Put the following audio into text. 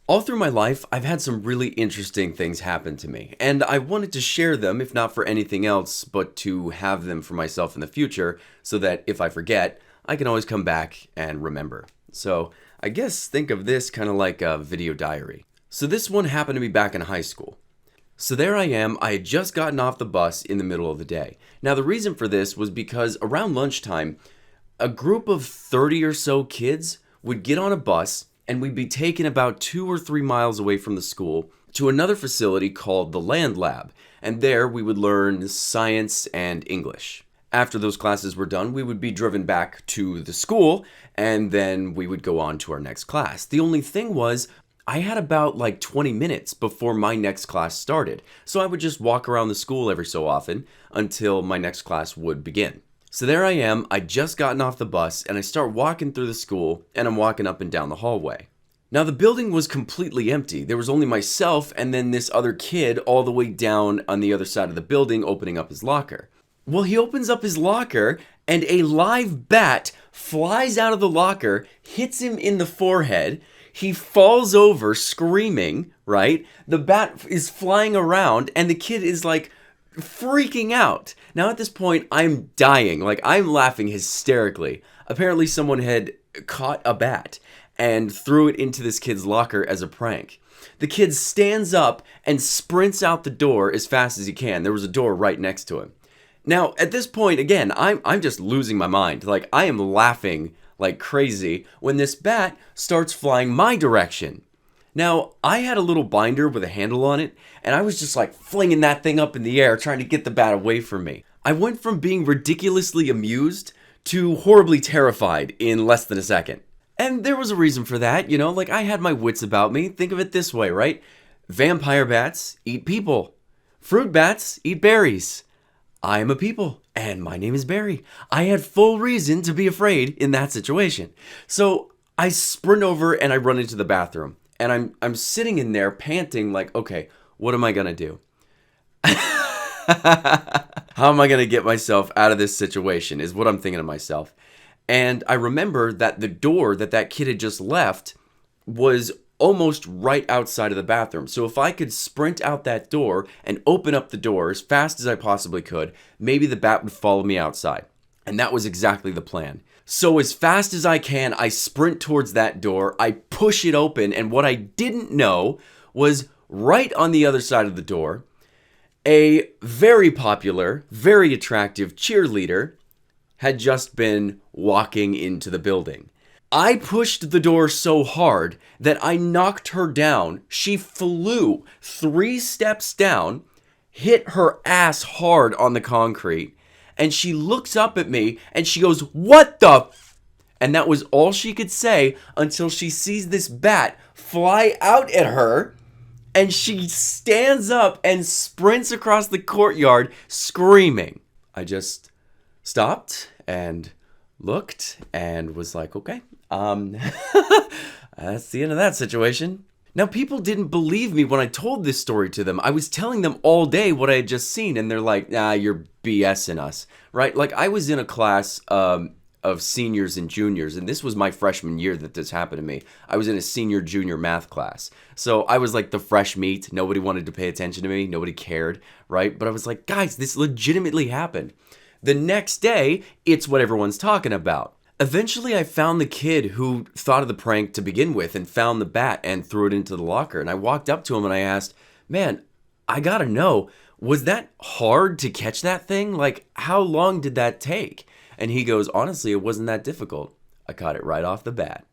All through my life, I've had some really interesting things happen to me, and I wanted to share them, if not for anything else, but to have them for myself in the future, so that if I forget, I can always come back and remember. So, I guess think of this kind of like a video diary. So this one happened to me back in high school. So there I am, I had just gotten off the bus in the middle of the day. Now the reason for this was because around lunchtime, a group of 30 or so kids would get on a bus and we'd be taken about 2 or 3 miles away from the school to another facility called the Land Lab. And there we would learn science and English. After those classes were done, we would be driven back to the school and then we would go on to our next class. The only thing was, I had about like 20 minutes before my next class started. So I would just walk around the school every so often until my next class would begin. So there I am, I'd just gotten off the bus and I start walking through the school and I'm walking up and down the hallway. Now the building was completely empty. There was only myself and then this other kid all the way down on the other side of the building opening up his locker. Well, he opens up his locker and a live bat flies out of the locker, hits him in the forehead. He falls over screaming, right? The bat is flying around and the kid is like freaking out. Now at this point, I'm dying. Like I'm laughing hysterically. Apparently someone had caught a bat and threw it into this kid's locker as a prank. The kid stands up and sprints out the door as fast as he can. There was a door right next to him. Now, at this point, again, I'm just losing my mind. Like, I am laughing like crazy when this bat starts flying my direction. Now, I had a little binder with a handle on it, and I was just like flinging that thing up in the air, trying to get the bat away from me. I went from being ridiculously amused to horribly terrified in less than a second. And there was a reason for that, like I had my wits about me. Think of it this way, right? Vampire bats eat people. Fruit bats eat berries. I am a people, and my name is Barry. I had full reason to be afraid in that situation. So I sprint over and I run into the bathroom. And I'm sitting in there panting like, okay, what am I going to do? How am I going to get myself out of this situation is what I'm thinking to myself. And I remember that the door that kid had just left was almost right outside of the bathroom. So if I could sprint out that door and open up the door as fast as I possibly could, maybe the bat would follow me outside. And that was exactly the plan. So as fast as I can, I sprint towards that door, I push it open, and what I didn't know was right on the other side of the door, a very popular, very attractive cheerleader had just been walking into the building. I pushed the door so hard that I knocked her down. She flew 3 steps down, hit her ass hard on the concrete, and she looks up at me and she goes, "What the f-?" And that was all she could say until she sees this bat fly out at her, and she stands up and sprints across the courtyard screaming. I just stopped and looked and was like, okay, that's the end of that situation. Now, people didn't believe me when I told this story to them. I was telling them all day what I had just seen, and they're like, nah, you're BSing us, right? Like, I was in a class of seniors and juniors, and this was my freshman year that this happened to me. I was in a senior-junior math class. So I was like the fresh meat. Nobody wanted to pay attention to me. Nobody cared, right? But I was like, guys, this legitimately happened. The next day, it's what everyone's talking about. Eventually, I found the kid who thought of the prank to begin with and found the bat and threw it into the locker. And I walked up to him and I asked, man, I gotta know, was that hard to catch that thing? Like, how long did that take? And he goes, honestly, it wasn't that difficult. I caught it right off the bat.